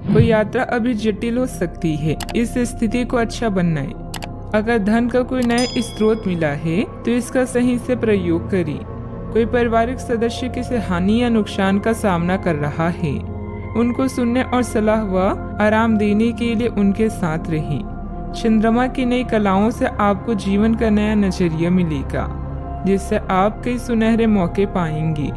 कोई यात्रा अभी जटिल हो सकती है, इस स्थिति को अच्छा बनाएं। अगर धन का कोई नया स्रोत मिला है तो इसका सही से प्रयोग करें। कोई पारिवारिक सदस्य किसी हानि या नुकसान का सामना कर रहा है, उनको सुनने और सलाह व आराम देने के लिए उनके साथ रहें। चंद्रमा की नई कलाओं से आपको जीवन का नया नजरिया मिलेगा, जिससे आप कई सुनहरे मौके पाएंगे।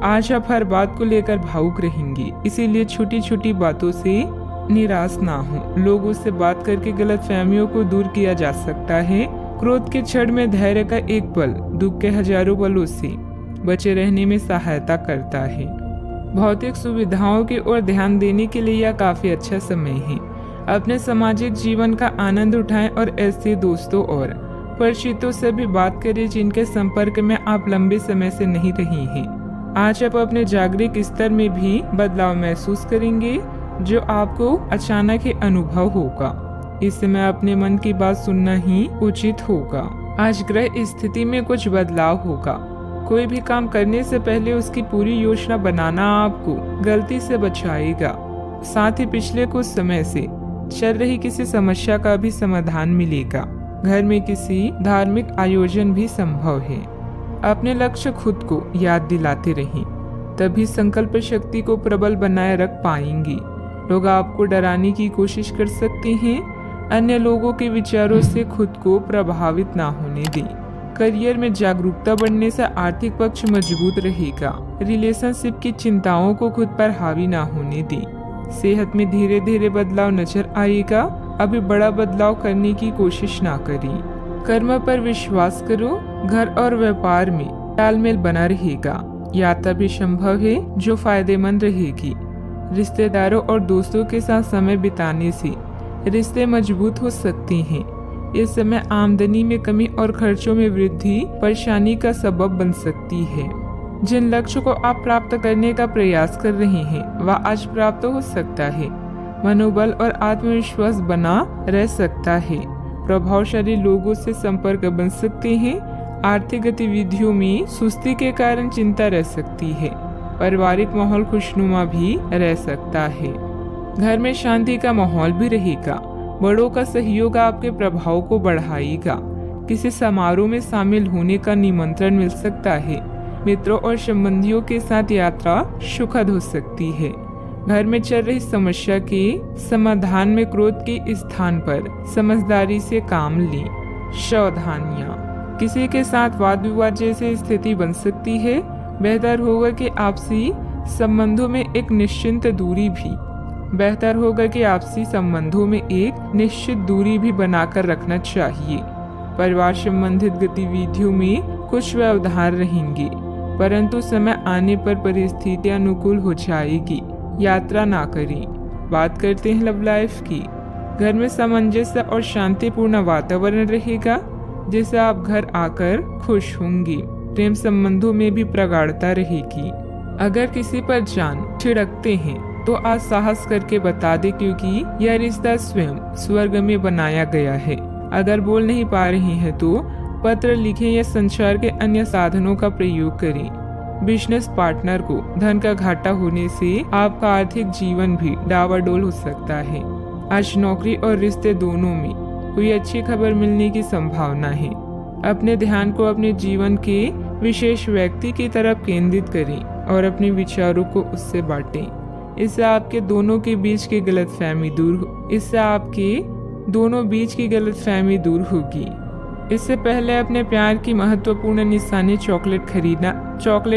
आज आप हर बात को लेकर भावुक रहेंगे, इसीलिए छोटी छोटी बातों से निराश ना हो। लोगों से बात करके गलतफहमियों को दूर किया जा सकता है। क्रोध के क्षण में धैर्य का एक पल दुख के हजारों पलों से बचे रहने में सहायता करता है। भौतिक सुविधाओं की ओर ध्यान देने के लिए यह काफी अच्छा समय है। अपने सामाजिक जीवन का आनंद उठाएं और ऐसे दोस्तों और परिचितों से भी बात करें जिनके संपर्क में आप लंबे समय से नहीं रही हैं। आज आप अपने जागरूक स्तर में भी बदलाव महसूस करेंगे, जो आपको अचानक ही अनुभव होगा। इस समय अपने मन की बात सुनना ही उचित होगा। आज ग्रह स्थिति में कुछ बदलाव होगा। कोई भी काम करने से पहले उसकी पूरी योजना बनाना आपको गलती से बचाएगा। साथ ही पिछले कुछ समय से चल रही किसी समस्या का भी समाधान मिलेगा। घर में किसी धार्मिक आयोजन भी संभव है। अपने लक्ष्य खुद को याद दिलाते रहें, तभी संकल्प शक्ति को प्रबल बनाए रख पाएंगे। लोग आपको डराने की कोशिश कर सकते हैं। अन्य लोगों के विचारों से खुद को प्रभावित ना होने दें। करियर में जागरूकता बढ़ने से आर्थिक पक्ष मजबूत रहेगा। रिलेशनशिप की चिंताओं को खुद पर हावी ना होने दें। सेहत में धीरे धीरे बदलाव नजर आएगा। अभी बड़ा बदलाव करने की कोशिश ना करें। कर्म पर विश्वास करो। घर और व्यापार में तालमेल बना रहेगा। यात्रा भी संभव है जो फायदेमंद रहेगी। रिश्तेदारों और दोस्तों के साथ समय बिताने से रिश्ते मजबूत हो सकते हैं। इस समय आमदनी में कमी और खर्चों में वृद्धि परेशानी का सबब बन सकती है। जिन लक्ष्य को आप प्राप्त करने का प्रयास कर रहे हैं वह आज प्राप्त हो सकता है। मनोबल और आत्मविश्वास बना रह सकता है। प्रभावशाली लोगों से संपर्क बन सकते हैं। आर्थिक गतिविधियों में सुस्ती के कारण चिंता रह सकती है। पारिवारिक माहौल खुशनुमा भी रह सकता है। घर में शांति का माहौल भी रहेगा। बड़ों का सहयोग आपके प्रभाव को बढ़ाएगा। किसी समारोह में शामिल होने का निमंत्रण मिल सकता है। मित्रों और संबंधियों के साथ यात्रा सुखद हो सकती है। घर में चल रही समस्या के समाधान में क्रोध के स्थान पर समझदारी से काम लें। सावधानियां, किसी के साथ वाद विवाद जैसी स्थिति बन सकती है। बेहतर होगा कि आपसी संबंधों में एक निश्चित दूरी भी बनाकर रखना चाहिए। परिवार संबंधित गतिविधियों में कुछ व्यवधान रहेंगे, परंतु समय आने पर परिस्थितियां अनुकूल हो जाएगी। यात्रा ना करें। बात करते हैं लव लाइफ की। घर में सामंजस्य और शांतिपूर्ण वातावरण रहेगा, जिससे आप घर आकर खुश होंगे। प्रेम संबंधों में भी प्रगाढ़ता रहेगी। अगर किसी पर जान छिड़कते हैं तो आज साहस करके बता दे, क्योंकि यह रिश्ता स्वयं स्वर्ग में बनाया गया है। अगर बोल नहीं पा रहे हैं तो पत्र लिखें या संचार के अन्य साधनों का प्रयोग करें। बिजनेस पार्टनर को धन का घाटा होने से आपका आर्थिक जीवन भी डावाडोल हो सकता है। आज नौकरी और रिश्ते दोनों में कोई अच्छी खबर मिलने की संभावना है। अपने ध्यान को अपने जीवन के विशेष व्यक्ति की तरफ केंद्रित करें और अपने विचारों को उससे बांटें। इससे आपके दोनों बीच की गलतफहमी दूर होगी। इससे पहले अपने प्यार की महत्वपूर्ण निशानी चॉकलेट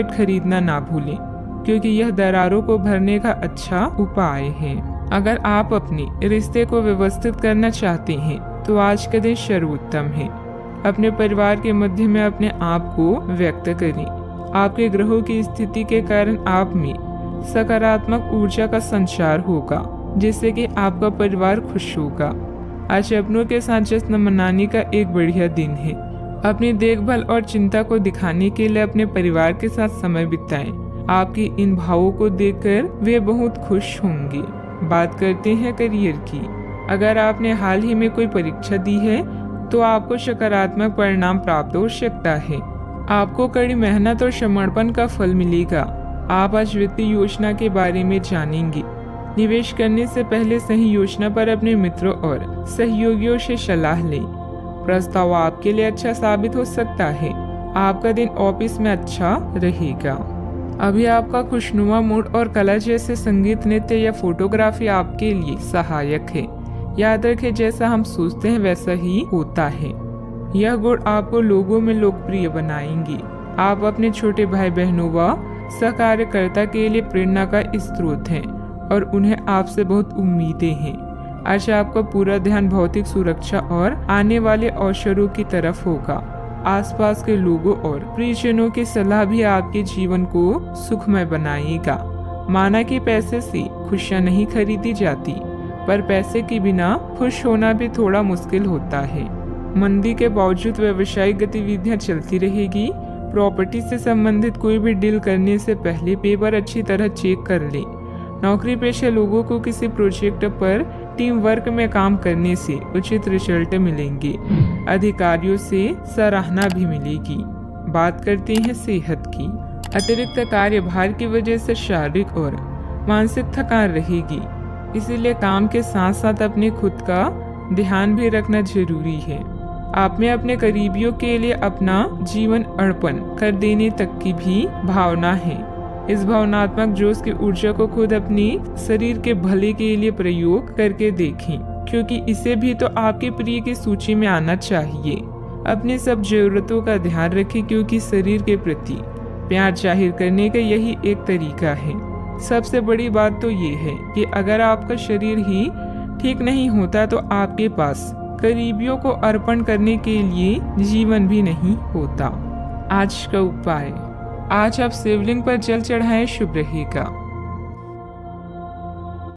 खरीदना ना भूलें, क्योंकि यह दरारों को भरने का अच्छा उपाय है। अगर आप अपने रिश्ते को व्यवस्थित करना चाहते हैं तो आज का दिन सर्वोत्तम है। अपने परिवार के मध्य में अपने आप को व्यक्त करें। आपके ग्रहों की स्थिति के कारण आप में सकारात्मक ऊर्जा का संचार होगा, जिससे कि आपका परिवार खुश होगा। आज अपनों के साथ जश्न मनाने का एक बढ़िया दिन है। अपनी देखभाल और चिंता को दिखाने के लिए अपने परिवार के साथ समय बिताएं। आपके इन भावों को देखकर वे बहुत खुश होंगे। बात करते हैं करियर की। अगर आपने हाल ही में कोई परीक्षा दी है तो आपको सकारात्मक परिणाम प्राप्त हो सकता है। आपको कड़ी मेहनत और समर्पण का फल मिलेगा। आप आज वित्तीय योजना के बारे में जानेंगे। निवेश करने से पहले सही योजना पर अपने मित्रों और सहयोगियों से सलाह लें। प्रस्ताव आपके लिए अच्छा साबित हो सकता है। आपका दिन ऑफिस में अच्छा रहेगा। अभी आपका खुशनुमा मूड और कला जैसे संगीत, नृत्य या फोटोग्राफी आपके लिए सहायक है। याद रखें, जैसा हम सोचते हैं वैसा ही होता है। यह गुण आपको लोगों में लोकप्रिय बनाएंगे। आप अपने छोटे भाई बहनों व सहकार्यकर्ता के लिए प्रेरणा का स्रोत हैं और उन्हें आपसे बहुत उम्मीदें हैं। आज आपका पूरा ध्यान भौतिक सुरक्षा और आने वाले अवसरों की तरफ होगा। आसपास के लोगों और प्रियजनों की सलाह भी आपके जीवन को सुखमय बनाएगा। माना कि पैसे से खुशियां नहीं खरीदी जाती, पर पैसे के बिना खुश होना भी थोड़ा मुश्किल होता है। मंदी के बावजूद व्यवसायिक गतिविधियां चलती रहेगी। प्रॉपर्टी से संबंधित कोई भी डील करने से पहले पेपर अच्छी तरह चेक कर ले। नौकरी पेशे लोगों को किसी प्रोजेक्ट पर टीम वर्क में काम करने से उचित रिजल्ट मिलेंगे। अधिकारियों से सराहना भी मिलेगी। बात करते हैं सेहत की। अतिरिक्त कार्यभार की वजह से शारीरिक और मानसिक थकान रहेगी, इसीलिए काम के साथ साथ अपने खुद का ध्यान भी रखना जरूरी है। आप में अपने करीबियों के लिए अपना जीवन अर्पण कर देने तक की भी भावना है। इस भावनात्मक जोश की ऊर्जा को खुद अपनी शरीर के भले के लिए प्रयोग करके देखें, क्योंकि इसे भी तो आपके प्रिय की सूची में आना चाहिए। अपनी सब जरूरतों का ध्यान रखें, क्योंकि शरीर के प्रति प्यार जाहिर करने का यही एक तरीका है। सबसे बड़ी बात तो ये है कि अगर आपका शरीर ही ठीक नहीं होता तो आपके पास करीबियों को अर्पण करने के लिए जीवन भी नहीं होता। आज का उपाय, आज आप शिवलिंग पर जल चढ़ाएं, शुभ रहेगा।